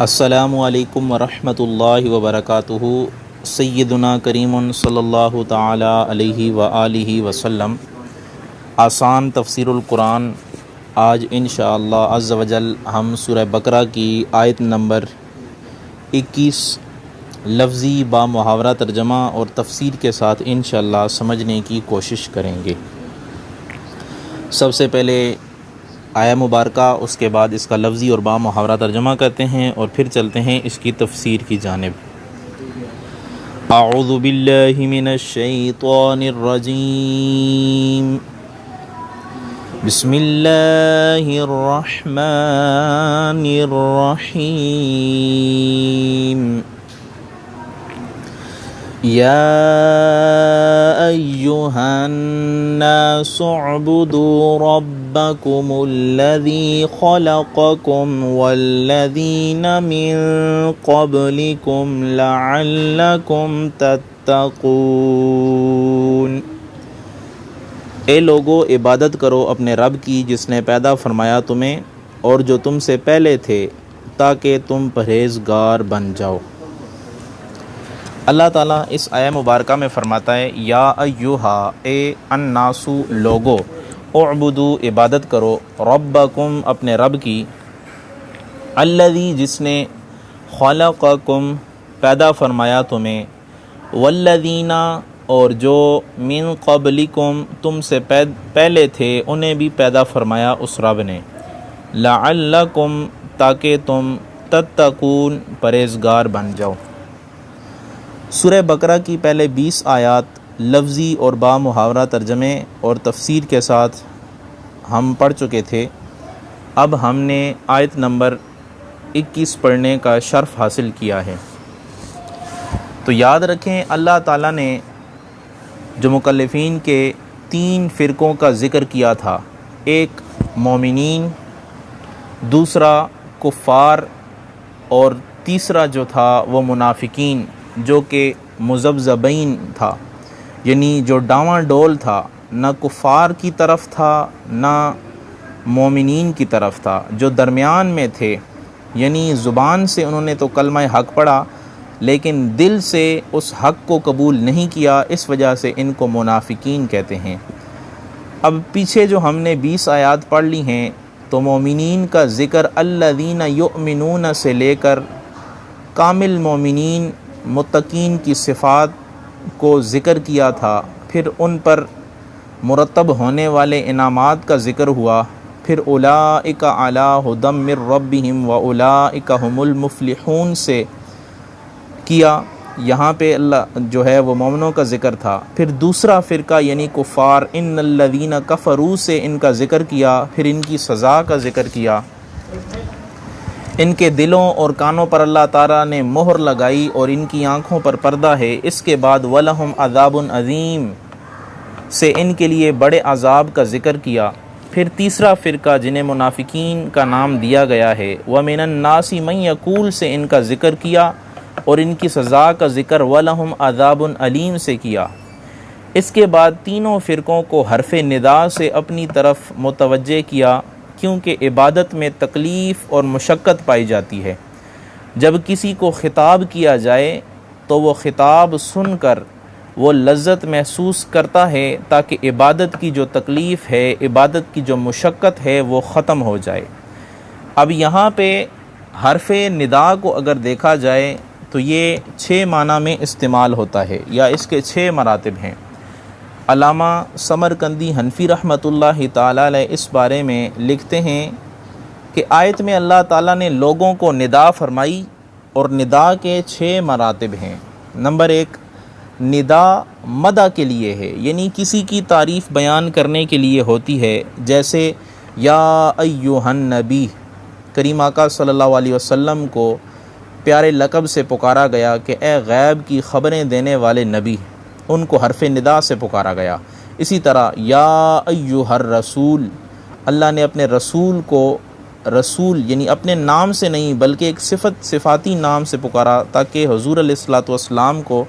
السلام علیکم ورحمۃ اللہ وبرکاتہ۔ سیدنا کریم صلی اللہ تعالی علیہ وآلہ وسلم۔ آسان تفسیر القرآن۔ آج انشاءاللہ عز و جل ہم سورہ بقرہ کی آیت نمبر 21 لفظی با محاورہ ترجمہ اور تفسیر کے ساتھ انشاءاللہ سمجھنے کی کوشش کریں گے۔ سب سے پہلے آیہ مبارکہ، اس کے بعد اس کا لفظی اور با محاورہ ترجمہ کرتے ہیں اور پھر چلتے ہیں اس کی تفسیر کی جانب۔ اعوذ باللہ من الشیطان الرجیم، بسم اللہ الرحمن الرحیم۔ یا ایہا الناس اعبدوا ربکم الذی خلقکم والذین من قبلکم لعلکم تتقون۔ اے لوگو، عبادت کرو اپنے رب کی جس نے پیدا فرمایا تمہیں اور جو تم سے پہلے تھے، تاکہ تم پرہیزگار بن جاؤ۔ اللہ تعالیٰ اس آیہ مبارکہ میں فرماتا ہے، یا ایہا، اے الناسو، لوگو، اعبدو، عبادت کرو، ربکم، اپنے رب کی، الذی، جس نے خلقکم، پیدا فرمایا تمہیں، والذین، اور جو من قبلکم، تم سے پہلے تھے انہیں بھی پیدا فرمایا اس رب نے، لعلکم، تاکہ تم تتقون، پرہیزگار بن جاؤ۔ سورہ بقرہ کی پہلے 20 آیات لفظی اور با محاورہ ترجمے اور تفسیر کے ساتھ ہم پڑھ چکے تھے۔ اب ہم نے آیت نمبر 21 پڑھنے کا شرف حاصل کیا ہے۔ تو یاد رکھیں، اللہ تعالیٰ نے جو مکلفین کے 3 فرقوں کا ذکر کیا تھا، ایک مومنین، دوسرا کفار، اور تیسرا جو تھا وہ منافقین، جو کہ مذبذبین تھا، یعنی جو ڈاواں ڈول تھا، نہ کفار کی طرف تھا نہ مومنین کی طرف تھا، جو درمیان میں تھے، یعنی زبان سے انہوں نے تو کلمہ حق پڑھا لیکن دل سے اس حق کو قبول نہیں کیا، اس وجہ سے ان کو منافقین کہتے ہیں۔ اب پیچھے جو ہم نے 20 آیات پڑھ لی ہیں، تو مومنین کا ذکر الذین یؤمنون سے لے کر کامل مومنین، متقین کی صفات کو ذکر کیا تھا، پھر ان پر مرتب ہونے والے انعامات کا ذکر ہوا، پھر اولئک علی ھدی من ربہم واولئک ھم المفلحون سے کیا۔ یہاں پہ اللہ جو ہے وہ مومنوں کا ذکر تھا، پھر دوسرا فرقہ یعنی کفار، ان الذین کفروا سے ان کا ذکر کیا، پھر ان کی سزا کا ذکر کیا۔ ان کے دلوں اور کانوں پر اللہ تعالیٰ نے مہر لگائی اور ان کی آنکھوں پر پردہ ہے۔ اس کے بعد وَلَهُمْ عَذَابٌ عَظِيمٌ سے ان کے لیے بڑے عذاب کا ذکر کیا۔ پھر تیسرا فرقہ جنہیں منافقین کا نام دیا گیا ہے، وَمِنَ النَّاسِ مَن يَقُولُ سے ان کا ذکر کیا اور ان کی سزا کا ذکر وَلَهُمْ عَذَابٌ عَلِيمٌ سے کیا۔ اس کے بعد تینوں فرقوں کو حرف ندا سے اپنی طرف متوجہ کیا، کیونکہ عبادت میں تکلیف اور مشقت پائی جاتی ہے۔ جب کسی کو خطاب کیا جائے تو وہ خطاب سن کر وہ لذت محسوس کرتا ہے، تاکہ عبادت کی جو تکلیف ہے، عبادت کی جو مشقت ہے، وہ ختم ہو جائے۔ اب یہاں پہ حرف ندا کو اگر دیکھا جائے تو یہ 6 معنی میں استعمال ہوتا ہے، یا اس کے 6 مراتب ہیں۔ علامہ سمرقندی حنفی رحمۃ اللہ تعالی علیہ اس بارے میں لکھتے ہیں کہ آیت میں اللہ تعالیٰ نے لوگوں کو ندا فرمائی اور ندا کے 6 مراتب ہیں۔ نمبر 1، ندا مدح کے لیے ہے، یعنی کسی کی تعریف بیان کرنے کے لیے ہوتی ہے، جیسے یا ایھا النبی، کریم آقا صلی اللہ علیہ وسلم کو پیارے لقب سے پکارا گیا کہ اے غیب کی خبریں دینے والے نبی، ان کو حرف ندا سے پکارا گیا۔ اسی طرح یا ایھا الرسول، اللہ نے اپنے رسول کو، رسول یعنی اپنے نام سے نہیں بلکہ ایک صفاتی نام سے پکارا، تاکہ حضور علیہ الصلوۃ والسلام کو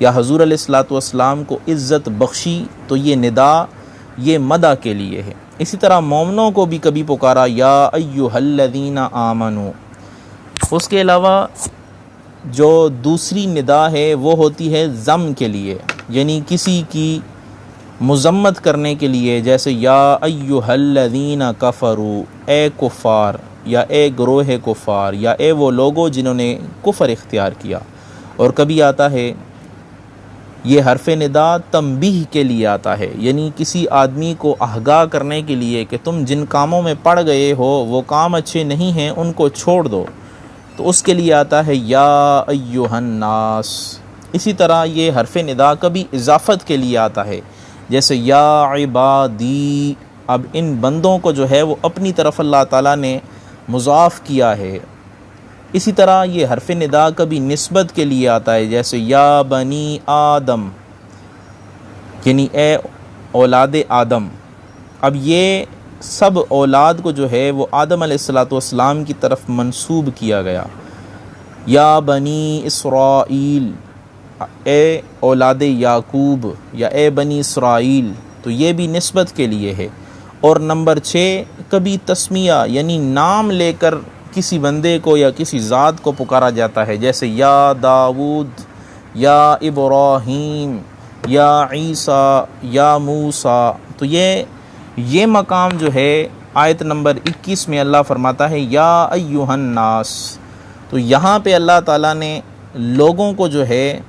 یا حضور علیہ الصلوۃ والسلام کو عزت بخشی۔ تو یہ ندا یہ مدح کے لیے ہے۔ اسی طرح مومنوں کو بھی کبھی پکارا یا ایھا الذین آمنو، اس کے علاوہ جو دوسری ندا ہے وہ ہوتی ہے ضم کے لیے، یعنی کسی کی مذمت کرنے کے لیے، جیسے یا ایھا الذین کفروا، اے کفار، یا اے گروہ کفار، یا اے وہ لوگوں جنہوں نے کفر اختیار کیا۔ اور کبھی آتا ہے یہ حرف ندا تنبیہ کے لیے آتا ہے، یعنی کسی آدمی کو آگاہ کرنے کے لیے کہ تم جن کاموں میں پڑ گئے ہو وہ کام اچھے نہیں ہیں، ان کو چھوڑ دو، تو اس کے لیے آتا ہے یا ایھا الناس۔ اسی طرح یہ حرف ندا کبھی اضافت کے لیے آتا ہے، جیسے یا عبادی، اب ان بندوں کو جو ہے وہ اپنی طرف اللہ تعالیٰ نے مضاف کیا ہے۔ اسی طرح یہ حرف ندا کبھی نسبت کے لیے آتا ہے، جیسے یا بنی آدم، یعنی اے اولاد آدم۔ اب یہ سب اولاد کو جو ہے وہ آدم علیہ السلام کی طرف منسوب کیا گیا۔ یا بنی اسرائیل، اے اولاد یعقوب، یا اے بنی اسرائیل، تو یہ بھی نسبت کے لیے ہے۔ اور نمبر 6، کبھی تسمیہ یعنی نام لے کر کسی بندے کو یا کسی ذات کو پکارا جاتا ہے، جیسے یا داؤد، یا ابراہیم، یا عیسیٰ، یا موسیٰ۔ تو یہ مقام جو ہے آیت نمبر 21 میں اللہ فرماتا ہے یا ایھا الناس۔ تو یہاں پہ اللہ تعالیٰ نے لوگوں کو جو ہے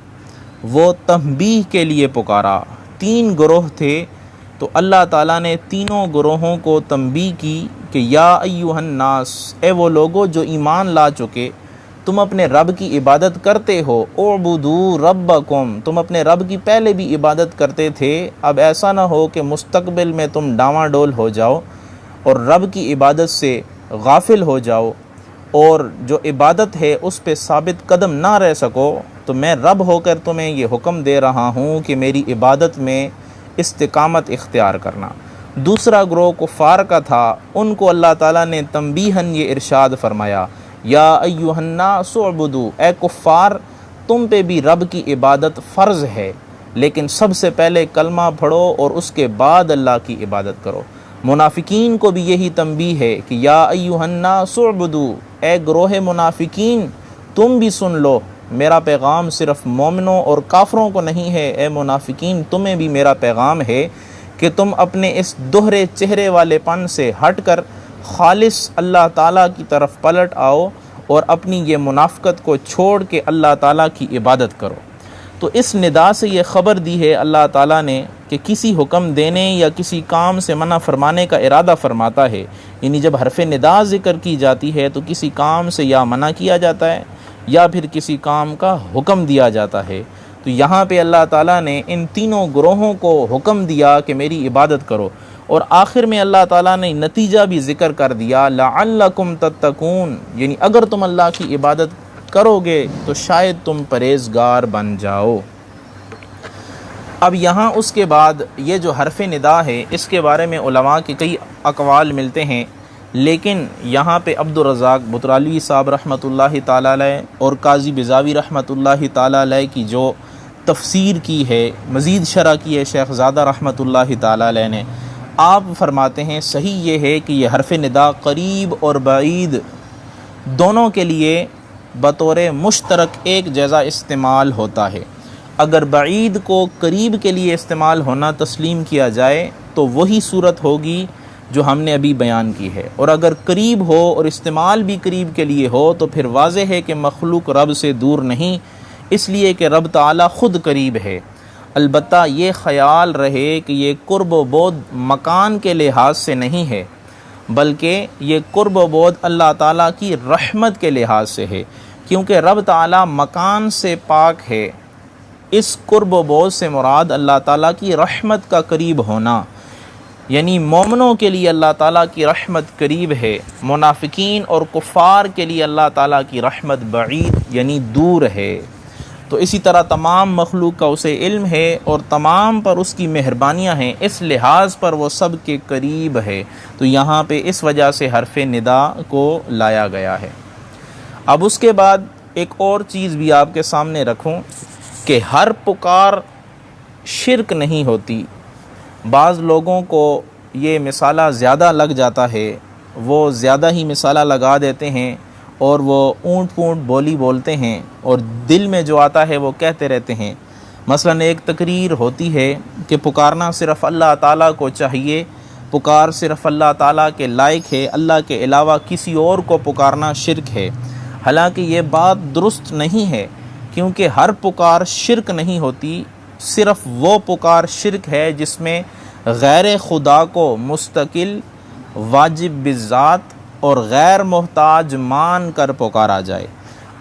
وہ تنبیہ کے لیے پکارا۔ 3 گروہ تھے، تو اللہ تعالیٰ نے تینوں گروہوں کو تنبیہ کی کہ یا ایھا الناس، اے وہ لوگوں جو ایمان لا چکے، تم اپنے رب کی عبادت کرتے ہو، اعبدوا ربکم، تم اپنے رب کی پہلے بھی عبادت کرتے تھے، اب ایسا نہ ہو کہ مستقبل میں تم ڈاواں ڈول ہو جاؤ اور رب کی عبادت سے غافل ہو جاؤ، اور جو عبادت ہے اس پہ ثابت قدم نہ رہ سکو، تو میں رب ہو کر تمہیں یہ حکم دے رہا ہوں کہ میری عبادت میں استقامت اختیار کرنا۔ دوسرا گروہ کفار کا تھا، ان کو اللہ تعالیٰ نے تنبیہاً یہ ارشاد فرمایا یا ایھا الناس اعبدوا، اے کفار تم پہ بھی رب کی عبادت فرض ہے، لیکن سب سے پہلے کلمہ پڑھو اور اس کے بعد اللہ کی عبادت کرو۔ منافقین کو بھی یہی تنبیہ ہے کہ یا ایھا الناس اعبدوا، اے گروہ منافقین تم بھی سن لو، میرا پیغام صرف مومنوں اور کافروں کو نہیں ہے، اے منافقین تمہیں بھی میرا پیغام ہے کہ تم اپنے اس دوہرے چہرے والے پن سے ہٹ کر خالص اللہ تعالیٰ کی طرف پلٹ آؤ اور اپنی یہ منافقت کو چھوڑ کے اللہ تعالیٰ کی عبادت کرو۔ تو اس ندا سے یہ خبر دی ہے اللہ تعالیٰ نے کہ کسی حکم دینے یا کسی کام سے منع فرمانے کا ارادہ فرماتا ہے، یعنی جب حرف ندا ذکر کی جاتی ہے تو کسی کام سے یا منع کیا جاتا ہے یا پھر کسی کام کا حکم دیا جاتا ہے۔ تو یہاں پہ اللہ تعالیٰ نے ان تینوں گروہوں کو حکم دیا کہ میری عبادت کرو، اور آخر میں اللہ تعالیٰ نے نتیجہ بھی ذکر کر دیا لعلکم تتقون، یعنی اگر تم اللہ کی عبادت کرو گے تو شاید تم پرہیزگار بن جاؤ۔ اب یہاں اس کے بعد یہ جو حرف ندا ہے اس کے بارے میں علماء کے کئی اقوال ملتے ہیں، لیکن یہاں پہ عبد الرزاق بطرالوی صاحب رحمۃ اللہ تعالیٰ علیہ اور قاضی بزاوی رحمۃ اللہ تعالیٰ علیہ کی جو تفسیر کی ہے، مزید شرح کی ہے شیخ زادہ رحمۃ اللہ تعالیٰ علیہ نے، آپ فرماتے ہیں صحیح یہ ہے کہ یہ حرف ندا قریب اور بعید دونوں کے لیے بطور مشترک ایک جیسا استعمال ہوتا ہے۔ اگر بعید کو قریب کے لیے استعمال ہونا تسلیم کیا جائے تو وہی صورت ہوگی جو ہم نے ابھی بیان کی ہے، اور اگر قریب ہو اور استعمال بھی قریب کے لیے ہو تو پھر واضح ہے کہ مخلوق رب سے دور نہیں، اس لیے کہ رب تعالیٰ خود قریب ہے۔ البتہ یہ خیال رہے کہ یہ قرب و بعد مکان کے لحاظ سے نہیں ہے، بلکہ یہ قرب و بعد اللہ تعالیٰ کی رحمت کے لحاظ سے ہے، کیونکہ رب تعالیٰ مکان سے پاک ہے۔ اس قرب و بعد سے مراد اللہ تعالیٰ کی رحمت کا قریب ہونا، یعنی مومنوں کے لیے اللہ تعالیٰ کی رحمت قریب ہے، منافقین اور کفار کے لیے اللہ تعالیٰ کی رحمت بعید یعنی دور ہے۔ تو اسی طرح تمام مخلوق کا اسے علم ہے اور تمام پر اس کی مہربانیاں ہیں، اس لحاظ پر وہ سب کے قریب ہے۔ تو یہاں پہ اس وجہ سے حرف ندا کو لایا گیا ہے۔ اب اس کے بعد ایک اور چیز بھی آپ کے سامنے رکھوں کہ ہر پکار شرک نہیں ہوتی۔ بعض لوگوں کو یہ مثالہ زیادہ لگ جاتا ہے، وہ زیادہ ہی مثالہ لگا دیتے ہیں اور وہ اونٹ پونٹ بولی بولتے ہیں اور دل میں جو آتا ہے وہ کہتے رہتے ہیں۔ مثلا ایک تقریر ہوتی ہے کہ پکارنا صرف اللہ تعالیٰ کو چاہیے، پکار صرف اللہ تعالیٰ کے لائق ہے، اللہ کے علاوہ کسی اور کو پکارنا شرک ہے۔ حالانکہ یہ بات درست نہیں ہے، کیونکہ ہر پکار شرک نہیں ہوتی، صرف وہ پکار شرک ہے جس میں غیر خدا کو مستقل، واجب بالذات اور غیر محتاج مان کر پکارا جائے۔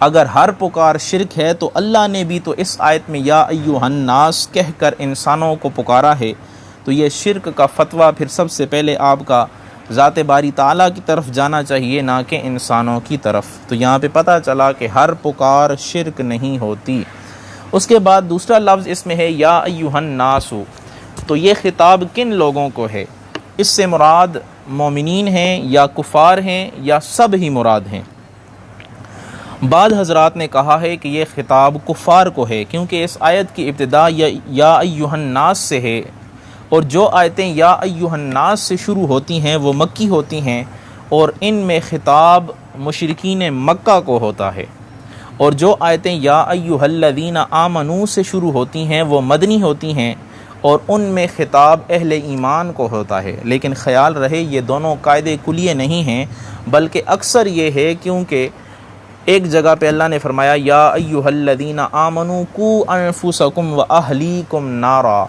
اگر ہر پکار شرک ہے تو اللہ نے بھی تو اس آیت میں یا ایھا الناس کہہ کر انسانوں کو پکارا ہے، تو یہ شرک کا فتویٰ پھر سب سے پہلے آپ کا ذات باری تعالیٰ کی طرف جانا چاہیے، نہ کہ انسانوں کی طرف۔ تو یہاں پہ پتہ چلا کہ ہر پکار شرک نہیں ہوتی۔ اس کے بعد دوسرا لفظ اس میں ہے یا ایھا الناس، تو یہ خطاب کن لوگوں کو ہے؟ اس سے مراد مومنین ہیں یا کفار ہیں یا سب ہی مراد ہیں؟ بعض حضرات نے کہا ہے کہ یہ خطاب کفار کو ہے، کیونکہ اس آیت کی ابتدا یا ایھا الناس سے ہے، اور جو آیتیں یا ایھا الناس سے شروع ہوتی ہیں وہ مکی ہوتی ہیں، اور ان میں خطاب مشرکین مکہ کو ہوتا ہے، اور جو آیتیں یا ایھا الذین آمنوا سے شروع ہوتی ہیں وہ مدنی ہوتی ہیں، اور ان میں خطاب اہل ایمان کو ہوتا ہے۔ لیکن خیال رہے یہ دونوں قاعدے کلیے نہیں ہیں، بلکہ اکثر یہ ہے، کیونکہ ایک جگہ پہ اللہ نے فرمایا یا ایھا الذین آمنوا قوا انفسکم واہلیکم نارا،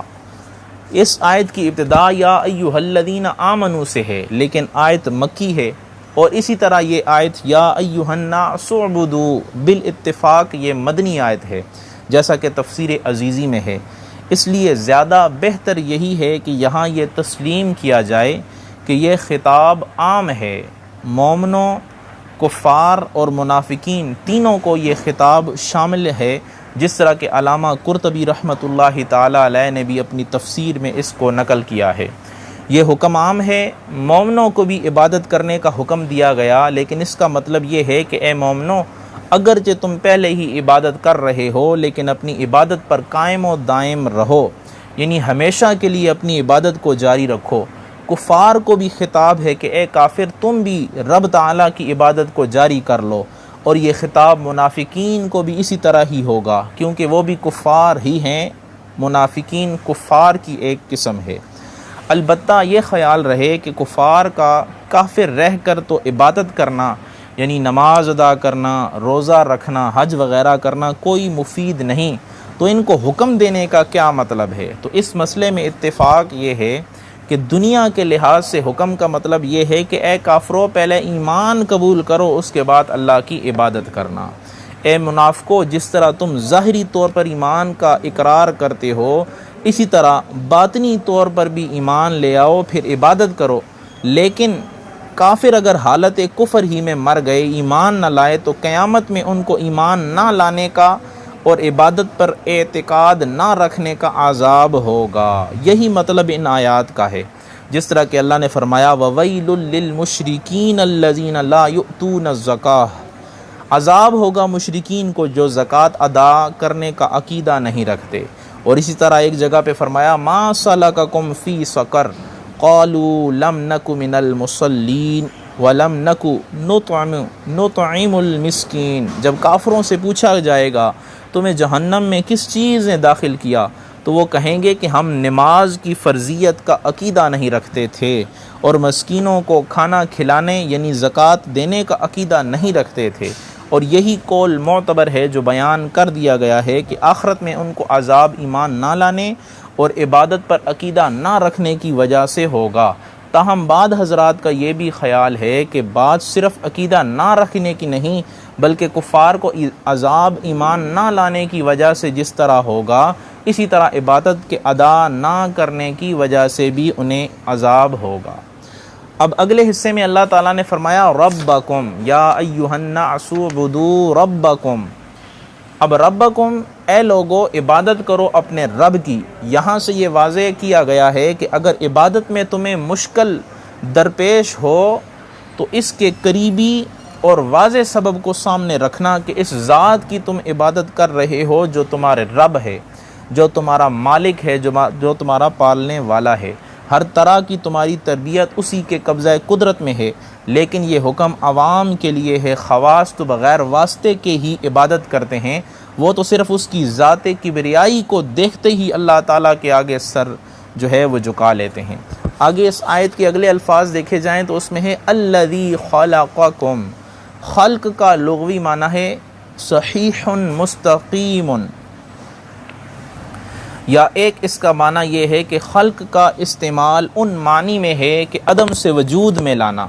اس آیت کی ابتدا یا ایھا الذین آمنوا سے ہے، لیکن آیت مکی ہے، اور اسی طرح یہ آیت یا ایھا الناس اعبدوا بالاتفاق یہ مدنی آیت ہے، جیسا کہ تفسیر عزیزی میں ہے۔ اس لیے زیادہ بہتر یہی ہے کہ یہاں یہ تسلیم کیا جائے کہ یہ خطاب عام ہے، مومنوں، کفار اور منافقین تینوں کو یہ خطاب شامل ہے، جس طرح کہ علامہ قرطبی رحمۃ اللہ تعالی علیہ نے بھی اپنی تفسیر میں اس کو نقل کیا ہے۔ یہ حکم عام ہے، مومنوں کو بھی عبادت کرنے کا حکم دیا گیا، لیکن اس کا مطلب یہ ہے کہ اے مومنوں، اگرچہ تم پہلے ہی عبادت کر رہے ہو لیکن اپنی عبادت پر قائم و دائم رہو، یعنی ہمیشہ کے لیے اپنی عبادت کو جاری رکھو۔ کفار کو بھی خطاب ہے کہ اے کافر تم بھی رب تعالیٰ کی عبادت کو جاری کر لو، اور یہ خطاب منافقین کو بھی اسی طرح ہی ہوگا، کیونکہ وہ بھی کفار ہی ہیں، منافقین کفار کی ایک قسم ہے۔ البتہ یہ خیال رہے کہ کفار کا کافر رہ کر تو عبادت کرنا، یعنی نماز ادا کرنا، روزہ رکھنا، حج وغیرہ کرنا کوئی مفید نہیں، تو ان کو حکم دینے کا کیا مطلب ہے؟ تو اس مسئلے میں اتفاق یہ ہے کہ دنیا کے لحاظ سے حکم کا مطلب یہ ہے کہ اے کافرو پہلے ایمان قبول کرو، اس کے بعد اللہ کی عبادت کرنا۔ اے منافقو، جس طرح تم ظاہری طور پر ایمان کا اقرار کرتے ہو، اسی طرح باطنی طور پر بھی ایمان لے آؤ پھر عبادت کرو۔ لیکن کافر اگر حالت کفر ہی میں مر گئے، ایمان نہ لائے، تو قیامت میں ان کو ایمان نہ لانے کا اور عبادت پر اعتقاد نہ رکھنے کا عذاب ہوگا۔ یہی مطلب ان آیات کا ہے، جس طرح کہ اللہ نے فرمایا وَوَيْلٌ لِّلْمُشْرِكِينَ الَّذِينَ لَا يُؤْتُونَ الزَّكَاةَ، عذاب ہوگا مشرکین کو جو زکوٰۃ ادا کرنے کا عقیدہ نہیں رکھتے۔ اور اسی طرح ایک جگہ پہ فرمایا مَا سَلَكَكُمْ فِي سَقَرَ قَالُوا لَمْ نَكُ مِنَ الْمُصَلِّينَ وَلَمْ نَكُ نُطْعِمُ الْمِسْكِينَ، جب کافروں سے پوچھا جائے گا تمہیں جہنم میں کس چیز نے داخل کیا، تو وہ کہیں گے کہ ہم نماز کی فرضیت کا عقیدہ نہیں رکھتے تھے، اور مسکینوں کو کھانا کھلانے یعنی زکوٰۃ دینے کا عقیدہ نہیں رکھتے تھے۔ اور یہی قول معتبر ہے جو بیان کر دیا گیا ہے کہ آخرت میں ان کو عذاب ایمان نہ لانے اور عبادت پر عقیدہ نہ رکھنے کی وجہ سے ہوگا۔ تاہم بعض حضرات کا یہ بھی خیال ہے کہ بات صرف عقیدہ نہ رکھنے کی نہیں، بلکہ کفار کو عذاب ایمان نہ لانے کی وجہ سے جس طرح ہوگا، اسی طرح عبادت کے ادا نہ کرنے کی وجہ سے بھی انہیں عذاب ہوگا۔ اب اگلے حصے میں اللہ تعالیٰ نے فرمایا ربکم یا ایھا الناس اعبدوا ربکم۔ اب ربکم، اے لوگو عبادت کرو اپنے رب کی۔ یہاں سے یہ واضح کیا گیا ہے کہ اگر عبادت میں تمہیں مشکل درپیش ہو تو اس کے قریبی اور واضح سبب کو سامنے رکھنا کہ اس ذات کی تم عبادت کر رہے ہو جو تمہارے رب ہے، جو تمہارا مالک ہے، جو تمہارا پالنے والا ہے۔ ہر طرح کی تمہاری تربیت اسی کے قبضہ قدرت میں ہے، لیکن یہ حکم عوام کے لیے ہے، خواص تو بغیر واسطے کے ہی عبادت کرتے ہیں، وہ تو صرف اس کی ذات کبریائی کو دیکھتے ہی اللہ تعالیٰ کے آگے سر جو ہے وہ جھکا لیتے ہیں۔ آگے اس آیت کے اگلے الفاظ دیکھے جائیں تو اس میں ہے الذی خلقکم، خلق کا لغوی معنی ہے صحیح مستقیم، یا ایک اس کا معنی یہ ہے کہ خلق کا استعمال ان معنی میں ہے کہ عدم سے وجود میں لانا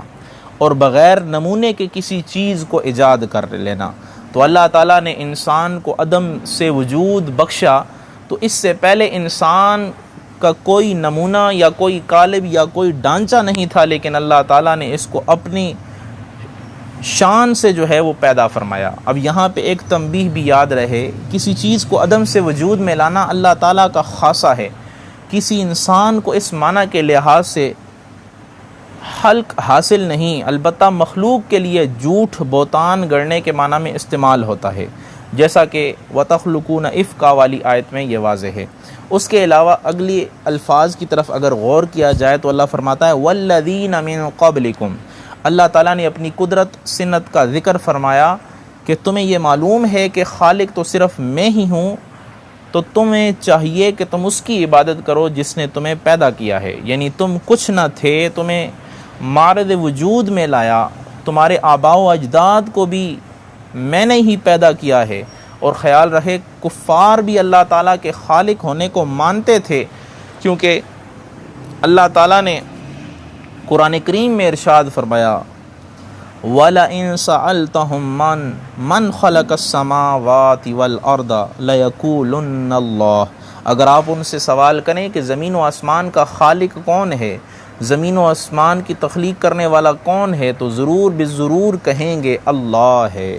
اور بغیر نمونے کے کسی چیز کو ایجاد کر لینا۔ تو اللہ تعالیٰ نے انسان کو عدم سے وجود بخشا، تو اس سے پہلے انسان کا کوئی نمونہ یا کوئی قالب یا کوئی ڈھانچہ نہیں تھا، لیکن اللہ تعالیٰ نے اس کو اپنی شان سے جو ہے وہ پیدا فرمایا۔ اب یہاں پہ ایک تنبیہ بھی یاد رہے، کسی چیز کو عدم سے وجود میں لانا اللہ تعالیٰ کا خاصہ ہے، کسی انسان کو اس معنی کے لحاظ سے خلق حاصل نہیں، البتہ مخلوق کے لیے جھوٹ بہتان گڑنے کے معنی میں استعمال ہوتا ہے، جیسا کہ وَتَخْلُقُونَ إِفْكًا والی آیت میں یہ واضح ہے۔ اس کے علاوہ اگلی الفاظ کی طرف اگر غور کیا جائے تو اللہ فرماتا ہے وَالَّذِينَ مِن قَبْلِكُمْ، اللہ تعالیٰ نے اپنی قدرت سنت کا ذکر فرمایا کہ تمہیں یہ معلوم ہے کہ خالق تو صرف میں ہی ہوں، تو تمہیں چاہیے کہ تم اس کی عبادت کرو جس نے تمہیں پیدا کیا ہے، یعنی تم کچھ نہ تھے، تمہیں مارد وجود میں لایا، تمہارے آباء و اجداد کو بھی میں نے ہی پیدا کیا ہے۔ اور خیال رہے کفار بھی اللہ تعالیٰ کے خالق ہونے کو مانتے تھے، کیونکہ اللہ تعالیٰ نے قرآن کریم میں ارشاد فرمایا وَلَئِن سَأَلْتَهُم مَّنْ خَلَقَ السَّمَاوَاتِ وَالْأَرْضَ لَيَقُولُنَّ اللَّهُ، اگر آپ ان سے سوال کریں کہ زمین و آسمان کا خالق کون ہے، زمین و آسمان کی تخلیق کرنے والا کون ہے، تو ضرور بالضرور کہیں گے اللہ ہے۔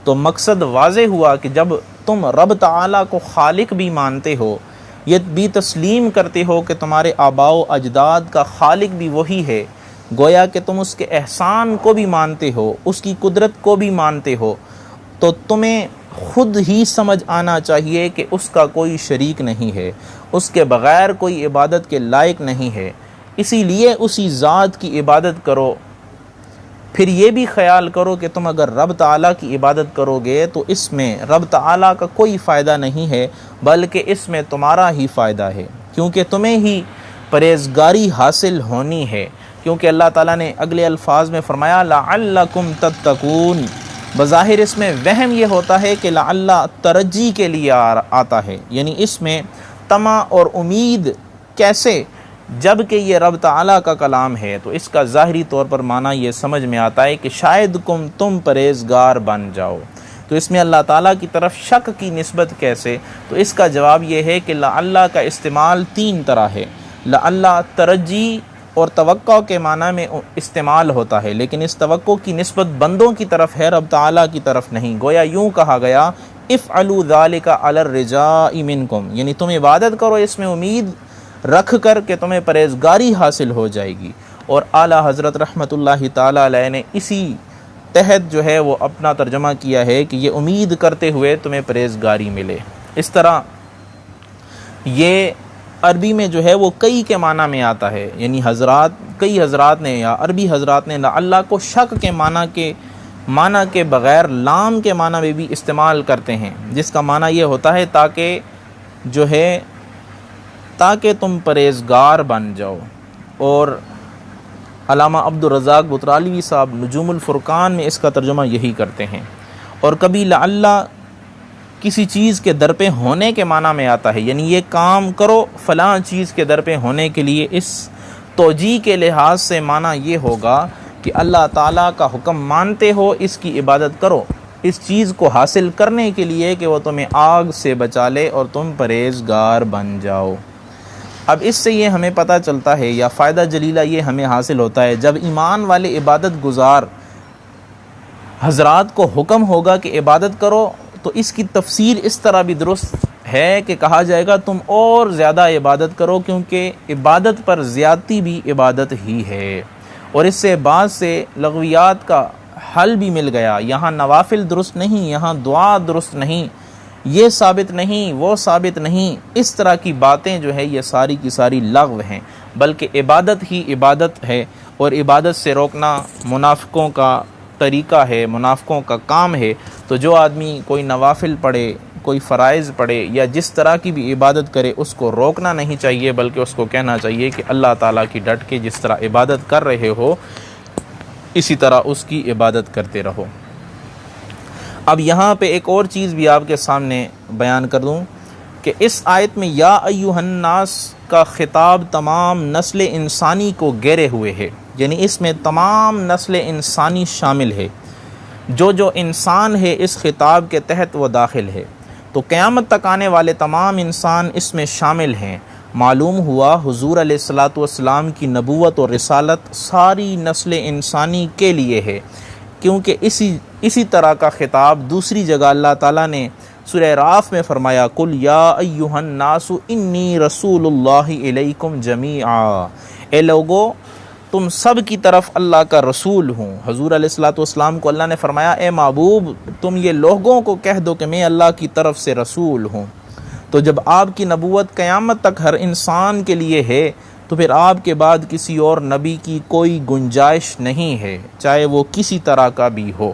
تو مقصد واضح ہوا کہ جب تم رب تعالیٰ کو خالق بھی مانتے ہو، یہ بھی تسلیم کرتے ہو کہ تمہارے آباء و اجداد کا خالق بھی وہی ہے، گویا کہ تم اس کے احسان کو بھی مانتے ہو، اس کی قدرت کو بھی مانتے ہو، تو تمہیں خود ہی سمجھ آنا چاہیے کہ اس کا کوئی شریک نہیں ہے، اس کے بغیر کوئی عبادت کے لائق نہیں ہے، اسی لیے اسی ذات کی عبادت کرو۔ پھر یہ بھی خیال کرو کہ تم اگر رب تعالیٰ کی عبادت کرو گے تو اس میں رب تعالیٰ کا کوئی فائدہ نہیں ہے، بلکہ اس میں تمہارا ہی فائدہ ہے، کیونکہ تمہیں ہی پرہیزگاری حاصل ہونی ہے، کیونکہ اللہ تعالیٰ نے اگلے الفاظ میں فرمایا لعلکم تتقون، بظاہر اس میں وہم یہ ہوتا ہے کہ لعل ترجی کے لیے آتا ہے، یعنی اس میں طمع اور امید کیسے، جب کہ یہ رب تعالیٰ کا کلام ہے تو اس کا ظاہری طور پر معنی یہ سمجھ میں آتا ہے کہ شاید تم پرہیزگار بن جاؤ۔ تو اس میں اللہ تعالیٰ کی طرف شک کی نسبت کیسے؟ تو اس کا جواب یہ ہے کہ لعل کا استعمال تین طرح ہے، لعل ترجی اور توقع کے معنی میں استعمال ہوتا ہے، لیکن اس توقع کی نسبت بندوں کی طرف ہے، رب تعالیٰ کی طرف نہیں، گویا یوں کہا گیا افعلوا ذلک علی الرجاء منکم، یعنی تم عبادت کرو اس میں امید رکھ کر کہ تمہیں پرہیزگاری حاصل ہو جائے گی۔ اور اعلیٰ حضرت رحمۃ اللہ تعالیٰ علیہ نے اسی تحت جو ہے وہ اپنا ترجمہ کیا ہے کہ یہ امید کرتے ہوئے تمہیں پرہیزگاری ملے۔ اس طرح یہ عربی میں جو ہے وہ کئی کے معنی میں آتا ہے، یعنی کئی حضرات نے یا عربی حضرات نے اللہ کو شک کے معنی کے بغیر لام کے معنی میں بھی استعمال کرتے ہیں، جس کا معنی یہ ہوتا ہے تاکہ تم پرہیزگار بن جاؤ۔ اور علامہ عبدالرزاق بطرالیوی صاحب نجوم الفرقان میں اس کا ترجمہ یہی کرتے ہیں۔ اور کبھی لعل کسی چیز کے در پہ ہونے کے معنی میں آتا ہے، یعنی یہ کام کرو فلاں چیز کے در پہ ہونے کے لیے، اس توجیہ کے لحاظ سے معنی یہ ہوگا کہ اللہ تعالیٰ کا حکم مانتے ہو، اس کی عبادت کرو اس چیز کو حاصل کرنے کے لیے کہ وہ تمہیں آگ سے بچا لے اور تم پرہیزگار بن جاؤ۔ اب اس سے یہ ہمیں پتہ چلتا ہے یا فائدہ جلیلہ یہ ہمیں حاصل ہوتا ہے، جب ایمان والے عبادت گزار حضرات کو حکم ہوگا کہ عبادت کرو تو اس کی تفسیر اس طرح بھی درست ہے کہ کہا جائے گا تم اور زیادہ عبادت کرو، کیونکہ عبادت پر زیادتی بھی عبادت ہی ہے۔ اور اس سے بعض سے لغویات کا حل بھی مل گیا، یہاں نوافل درست نہیں، یہاں دعا درست نہیں، یہ ثابت نہیں، وہ ثابت نہیں، اس طرح کی باتیں جو ہے یہ ساری کی ساری لغو ہیں، بلکہ عبادت ہی عبادت ہے۔ اور عبادت سے روکنا منافقوں کا طریقہ ہے، منافقوں کا کام ہے۔ تو جو آدمی کوئی نوافل پڑھے، کوئی فرائض پڑھے یا جس طرح کی بھی عبادت کرے، اس کو روکنا نہیں چاہیے، بلکہ اس کو کہنا چاہیے کہ اللہ تعالیٰ کی ڈٹ کے جس طرح عبادت کر رہے ہو اسی طرح اس کی عبادت کرتے رہو۔ اب یہاں پہ ایک اور چیز بھی آپ کے سامنے بیان کر دوں کہ اس آیت میں یا ایھا الناس کا خطاب تمام نسل انسانی کو گھیرے ہوئے ہے، یعنی اس میں تمام نسل انسانی شامل ہے، جو انسان ہے اس خطاب کے تحت وہ داخل ہے۔ تو قیامت تک آنے والے تمام انسان اس میں شامل ہیں۔ معلوم ہوا حضور علیہ الصلاۃ والسلام کی نبوت اور رسالت ساری نسل انسانی کے لیے ہے، کیونکہ اسی طرح کا خطاب دوسری جگہ اللہ تعالیٰ نے سورہ اعراف میں فرمایا، قل یا ایھا الناس انی رسول اللہ الیکم جمیعا، اے لوگو تم سب کی طرف اللہ کا رسول ہوں۔ حضور علیہ الصلاۃ والسلام کو اللہ نے فرمایا، اے محبوب تم یہ لوگوں کو کہہ دو کہ میں اللہ کی طرف سے رسول ہوں۔ تو جب آپ کی نبوت قیامت تک ہر انسان کے لیے ہے تو پھر آپ کے بعد کسی اور نبی کی کوئی گنجائش نہیں ہے، چاہے وہ کسی طرح کا بھی ہو۔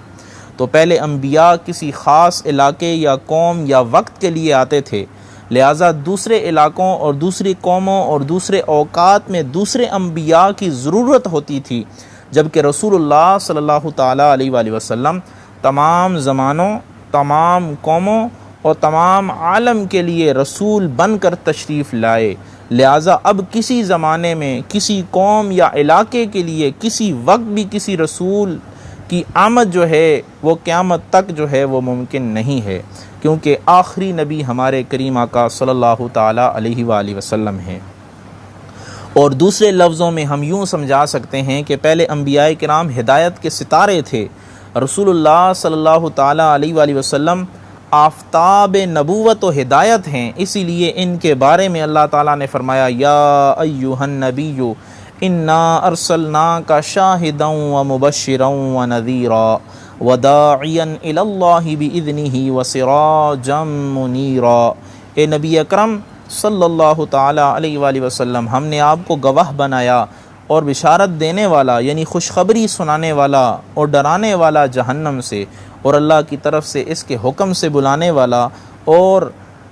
تو پہلے انبیاء کسی خاص علاقے یا قوم یا وقت کے لیے آتے تھے، لہٰذا دوسرے علاقوں اور دوسری قوموں اور دوسرے اوقات میں دوسرے انبیاء کی ضرورت ہوتی تھی، جبکہ رسول اللہ صلی اللہ تعالیٰ علیہ وآلہ وسلم تمام زمانوں، تمام قوموں اور تمام عالم کے لیے رسول بن کر تشریف لائے۔ لہٰذا اب کسی زمانے میں کسی قوم یا علاقے کے لیے کسی وقت بھی کسی رسول کی آمد جو ہے وہ قیامت تک جو ہے وہ ممکن نہیں ہے، کیونکہ آخری نبی ہمارے کریم آقا صلی اللہ تعالیٰ علیہ وآلہ وسلم ہیں۔ اور دوسرے لفظوں میں ہم یوں سمجھا سکتے ہیں کہ پہلے انبیاء کرام ہدایت کے ستارے تھے، رسول اللہ صلی اللہ تعالیٰ علیہ وآلہ وسلم آفتاب نبوت و ہدایت ہیں، اسی لیے ان کے بارے میں اللہ تعالیٰ نے فرمایا، یا ایھا النبی انا ارسلناک شاہدا ومبشرا ونذیرا وداعیا الی اللہ باذنہ وسراجا منیرا۔ اے نبی اکرم صلی اللہ تعالیٰ علیہ وآلہ وسلم، ہم نے آپ کو گواہ بنایا اور بشارت دینے والا یعنی خوشخبری سنانے والا اور ڈرانے والا جہنم سے، اور اللہ کی طرف سے اس کے حکم سے بلانے والا اور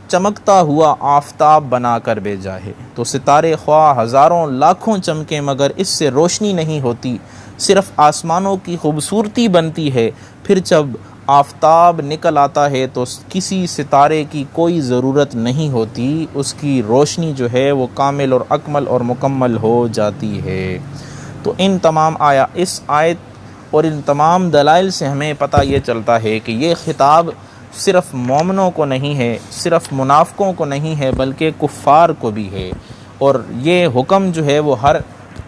چمکتا ہوا آفتاب بنا کر بھیجا ہے۔ تو ستارے خواہ ہزاروں لاکھوں چمکیں مگر اس سے روشنی نہیں ہوتی، صرف آسمانوں کی خوبصورتی بنتی ہے۔ پھر جب آفتاب نکل آتا ہے تو کسی ستارے کی کوئی ضرورت نہیں ہوتی، اس کی روشنی جو ہے وہ کامل اور اکمل اور مکمل ہو جاتی ہے۔ تو ان تمام اس آیت اور ان تمام دلائل سے ہمیں پتہ یہ چلتا ہے کہ یہ خطاب صرف مومنوں کو نہیں ہے، صرف منافقوں کو نہیں ہے، بلکہ کفار کو بھی ہے۔ اور یہ حکم جو ہے وہ ہر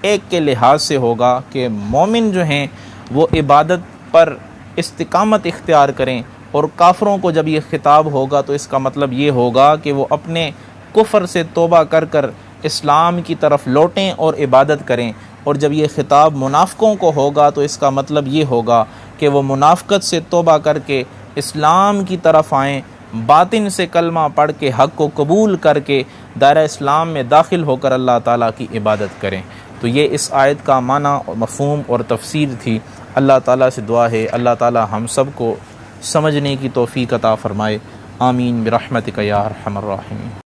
ایک کے لحاظ سے ہوگا کہ مومن جو ہیں وہ عبادت پر استقامت اختیار کریں، اور کافروں کو جب یہ خطاب ہوگا تو اس کا مطلب یہ ہوگا کہ وہ اپنے کفر سے توبہ کر کر اسلام کی طرف لوٹیں اور عبادت کریں۔ اور جب یہ خطاب منافقوں کو ہوگا تو اس کا مطلب یہ ہوگا کہ وہ منافقت سے توبہ کر کے اسلام کی طرف آئیں، باطن سے کلمہ پڑھ کے حق کو قبول کر کے دائرہ اسلام میں داخل ہو کر اللہ تعالیٰ کی عبادت کریں۔ تو یہ اس آیت کا معنی اور مفہوم اور تفسیر تھی۔ اللہ تعالیٰ سے دعا ہے اللہ تعالیٰ ہم سب کو سمجھنے کی توفیق عطا فرمائے۔ آمین برحمتک یا ارحم الراحمین۔